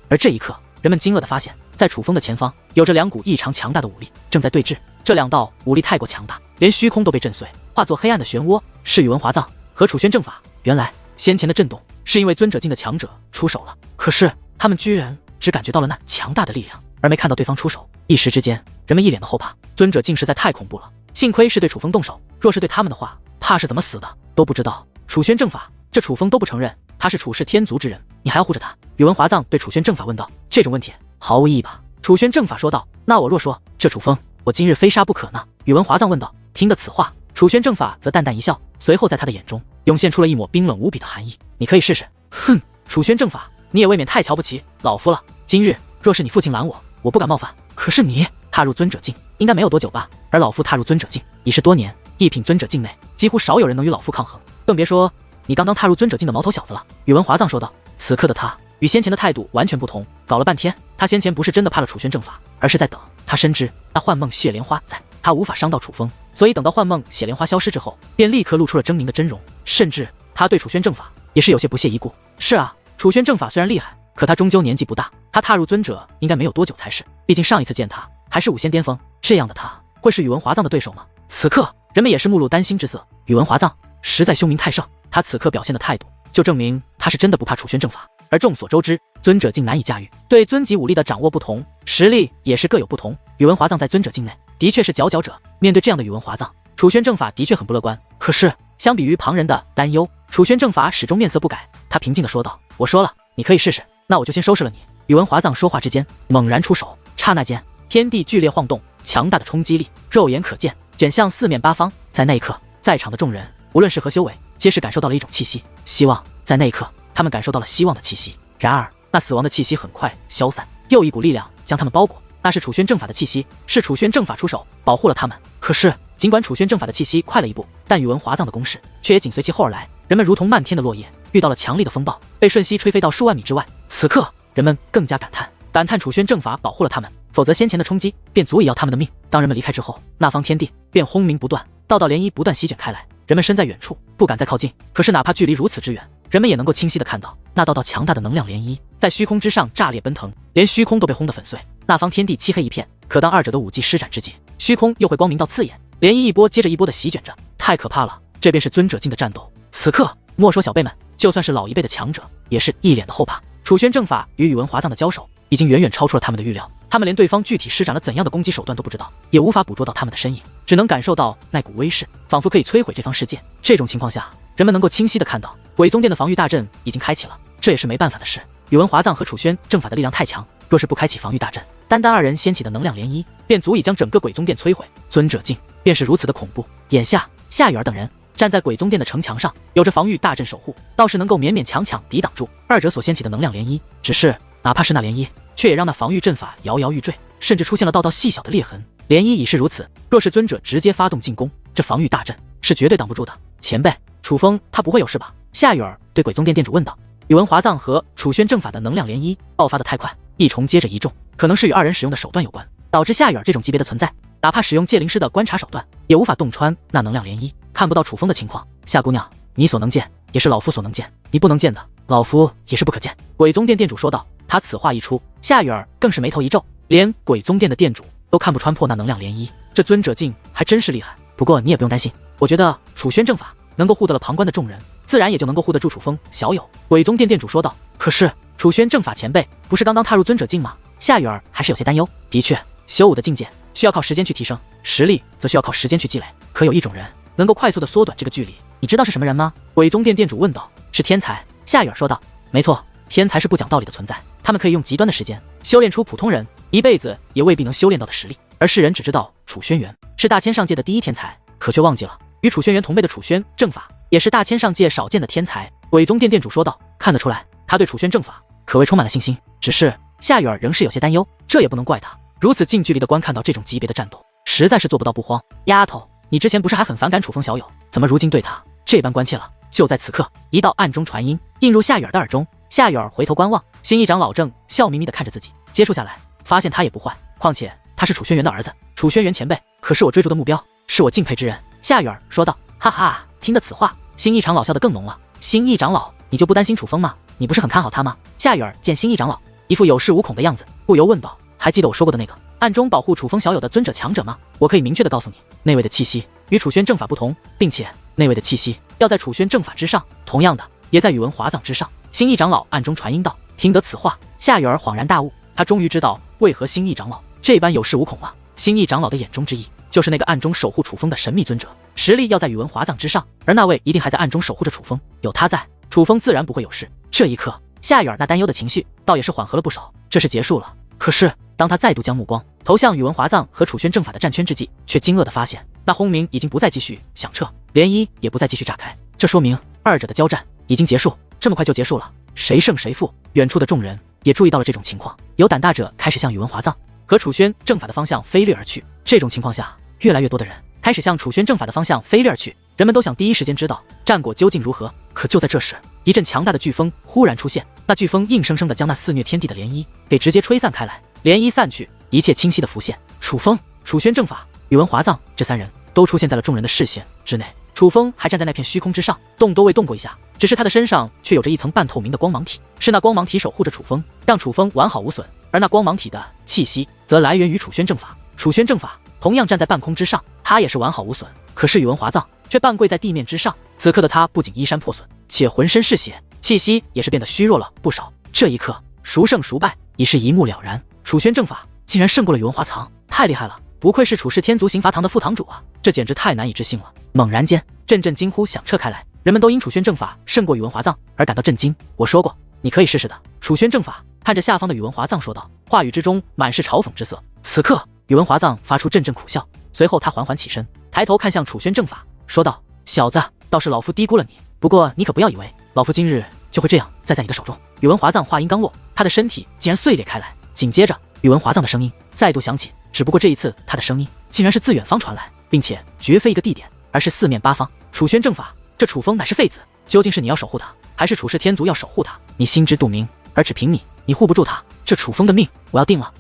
而这一刻，人们惊愕地发现，在楚风的前方有着2股异常强大的武力正在对峙，这2道武力太过强大，连虚空都被震碎，化作黑暗的漩涡。是宇文华藏和楚轩正法。原来先前的震动是因为尊者境的强者出手了，可是他们居然只感觉到了那强大的力量，而没看到对方出手。一时之间，人们一脸的后怕，尊者境实在太恐怖了，幸亏是对楚风动手，若是对他们的话，怕是怎么死的都不知道。楚轩正法，这楚风都不承认他是楚氏天族之人，你还要护着他？宇文华藏对楚轩正法问道。这种问题毫无意义吧？楚轩正法说道。那我若说这楚风我今日非杀不可呢？宇文华藏问道。听得此话，楚轩正法则淡淡一笑，随后在他的眼中涌现出了一抹冰冷无比的寒意。你可以试试。哼，楚轩正法，你也未免太瞧不起老夫了。今日若是你父亲拦我，我不敢冒犯。可是你踏入尊者境应该没有多久吧？而老夫踏入尊者境已是多年，一品尊者境内几乎少有人能与老夫抗衡，更别说你刚刚踏入尊者境的毛头小子了。宇文华藏说道。此刻的他与先前的态度完全不同，搞了半天，他先前不是真的怕了楚轩正法，而是在等。他深知那幻梦血莲花在，他无法伤到楚风，所以等到幻梦血莲花消失之后，便立刻露出了狰狞的真容。甚至他对楚轩正法也是有些不屑一顾。是啊，楚轩正法虽然厉害，可他终究年纪不大，他踏入尊者应该没有多久才是。毕竟上一次见他还是武仙巅峰，这样的他会是宇文华藏的对手吗？此刻人们也是目露担心之色。宇文华藏实在凶名太盛，他此刻表现的态度就证明他是真的不怕楚轩正法。而众所周知，尊者境难以驾驭，对尊级武力的掌握不同，实力也是各有不同。宇文华藏在尊者境内的确是佼佼者，面对这样的宇文华藏，楚轩正法的确很不乐观。可是相比于旁人的担忧，楚轩正法始终面色不改，他平静地说道：我说了，你可以试试，那我就先收拾了你。宇文华藏说话之间猛然出手，刹那间天地剧烈晃动，强大的冲击力肉眼可见，卷向四面八方。在那一刻，在场的众人无论是何修为，皆是感受到了一种气息，希望。在那一刻，他们感受到了希望的气息。然而那死亡的气息很快消散，又一股力量将他们包裹，那是楚轩正法的气息，是楚轩正法出手保护了他们。可是尽管楚轩正法的气息快了一步，但宇文华藏的攻势却也紧随其后而来。人们如同漫天的落叶，遇到了强力的风暴，被瞬息吹飞到数万米之外。此刻人们更加感叹楚轩正法保护了他们，否则先前的冲击便足以要他们的命。当人们离开之后，那方天地便轰鸣不断，道道涟漪不断席卷开来。人们身在远处不敢再靠近，可是哪怕距离如此之远，人们也能够清晰地看到那道道强大的能量涟漪在虚空之上炸裂奔腾，连虚空都被轰得粉碎。那方天地漆黑一片，可当二者的武技施展之际，虚空又会光明到刺眼，涟漪一波接着一波的席卷着，太可怕了。这便是尊者境的战斗。此刻莫说小辈们，就算是老一辈的强者也是一脸的后怕。楚轩正法与宇文华藏的交手已经远远超出了他们的预料，他们连对方具体施展了怎样的攻击手段都不知道，也无法捕捉到他们的身影，只能感受到那股威势，仿佛可以摧毁这方世界。这种情况下，人们能够清晰地看到鬼宗殿的防御大阵已经开启了，这也是没办法的事。宇文华藏和楚轩正法的力量太强，若是不开启防御大阵，单单二人掀起的能量涟漪便足以将整个鬼宗殿摧毁。尊者境便是如此的恐怖。眼下夏雨儿等人站在鬼宗殿的城墙上，有着防御大阵守护，倒是能够勉勉强强抵挡住二者所掀起的能量涟漪。只是哪怕是那涟漪，却也让那防御阵法摇摇欲坠，甚至出现了道道细小的裂痕。涟漪已是如此，若是尊者直接发动进攻，这防御大阵是绝对挡不住的。前辈，楚风他不会有事吧？夏雨儿对鬼宗殿店主问道。宇文华藏和楚轩正法的能量涟漪爆发的太快，一重接着一重，可能是与二人使用的手段有关，导致夏雨儿这种级别的存在，哪怕使用戒灵师的观察手段，也无法洞穿那能量涟漪，看不到楚风的情况。夏姑娘，你所能见，也是老夫所能见，你不能见的，老夫也是不可见。鬼宗殿店主说道。他此话一出，夏雨儿更是眉头一皱，连鬼宗殿的店主都看不穿破那能量涟漪，这尊者境还真是厉害。不过你也不用担心，我觉得楚轩正法能够护得了旁观的众人，自然也就能够护得住楚风小友。鬼宗殿店主说道。可是楚轩正法前辈不是刚刚踏入尊者境吗？夏雨儿还是有些担忧。的确，修武的境界需要靠时间去提升，实力则需要靠时间去积累。可有一种人能够快速的缩短这个距离，你知道是什么人吗？鬼宗殿店主问道。是天才。夏雨儿说道。没错，天才是不讲道理的存在，他们可以用极端的时间修炼出普通人一辈子也未必能修炼到的实力。而世人只知道楚轩辕是大千上界的第一天才，可却忘记了与楚轩辕同辈的楚轩正法也是大千上界少见的天才。鬼宗殿店主说道。看得出来，他对楚轩正法可谓充满了信心。只是夏雨儿仍是有些担忧，这也不能怪他，如此近距离的观看到这种级别的战斗，实在是做不到不慌。丫头，你之前不是还很反感楚风小友，怎么如今对他这般关切了？就在此刻，一道暗中传音映入夏雨儿的耳中。夏雨儿回头观望，新一长老正笑眯眯地看着自己，接触下来，发现他也不坏，况且他是楚轩辕的儿子，楚轩辕前辈可是我追逐的目标，是我敬佩之人。夏雨儿说道。哈哈，听得此话，新一长老笑得更浓了。新一长老，你就不担心楚风吗？你不是很看好他吗？夏雨儿见新一长老一副有恃无恐的样子，不由问道。还记得我说过的那个暗中保护楚风小友的尊者强者吗？我可以明确的告诉你，那位的气息与楚轩正法不同，并且那位的气息要在楚轩正法之上，同样的也在宇文华藏之上。新一长老暗中传音道。听得此话，夏雨儿恍然大悟，他终于知道为何新一长老这般有恃无恐了。新一长老的眼中之意，就是那个暗中守护楚风的神秘尊者，实力要在宇文华藏之上，而那位一定还在暗中守护着楚风，有他在，楚风自然不会有事。这一刻，夏雨儿那担忧的情绪倒也是缓和了不少，这是结束了。可是当他再度将目光投向宇文华藏和楚轩正法的战圈之际，却惊愕地发现，那轰鸣已经不再继续响彻，涟漪也不再继续炸开，这说明二者的交战已经结束。这么快就结束了，谁胜谁负？远处的众人也注意到了这种情况，有胆大者开始向宇文华藏和楚宣正法的方向飞掠而去。这种情况下，越来越多的人开始向楚宣正法的方向飞掠而去，人们都想第一时间知道战果究竟如何。可就在这时，一阵强大的飓风忽然出现，那飓风硬生生地将那肆虐天地的涟漪给直接吹散开来，涟漪散去，一切清晰地浮现。楚风、楚宣正法、宇文华藏这三人都出现在了众人的视线之内。楚风还站在那片虚空之上，动都未动过一下，只是他的身上却有着一层半透明的光芒体，是那光芒体守护着楚风，让楚风完好无损。而那光芒体的气息则来源于楚宣正法。楚宣正法同样站在半空之上，他也是完好无损。可是宇文华藏却半跪在地面之上，此刻的他不仅衣衫破损，且浑身是血，气息也是变得虚弱了不少。这一刻，孰胜孰败已是一目了然。楚宣正法竟然胜过了宇文华藏，太厉害了！不愧是楚氏天族刑罚堂的副堂主啊，这简直太难以置信了。猛然间，阵阵惊呼响彻开来，人们都因楚宣正法胜过宇文华藏而感到震惊。我说过，你可以试试的。楚宣正法看着下方的宇文华藏说道，话语之中满是嘲讽之色。此刻，宇文华藏发出阵阵苦笑，随后他缓缓起身，抬头看向楚宣正法，说道：“小子，倒是老夫低估了你，不过你可不要以为老夫今日就会这样栽在你的手中。”宇文华藏话音刚落，他的身体竟然碎裂开来，紧接着宇文华藏的声音再度响起，只不过这一次他的声音竟然是自远方传来，并且绝非一个地点，而是四面八方。楚宣正法，这楚风乃是废子，究竟是你要守护他，还是楚氏天族要守护他？你心知肚明，而只凭你护不住他，这楚风的命我要定了。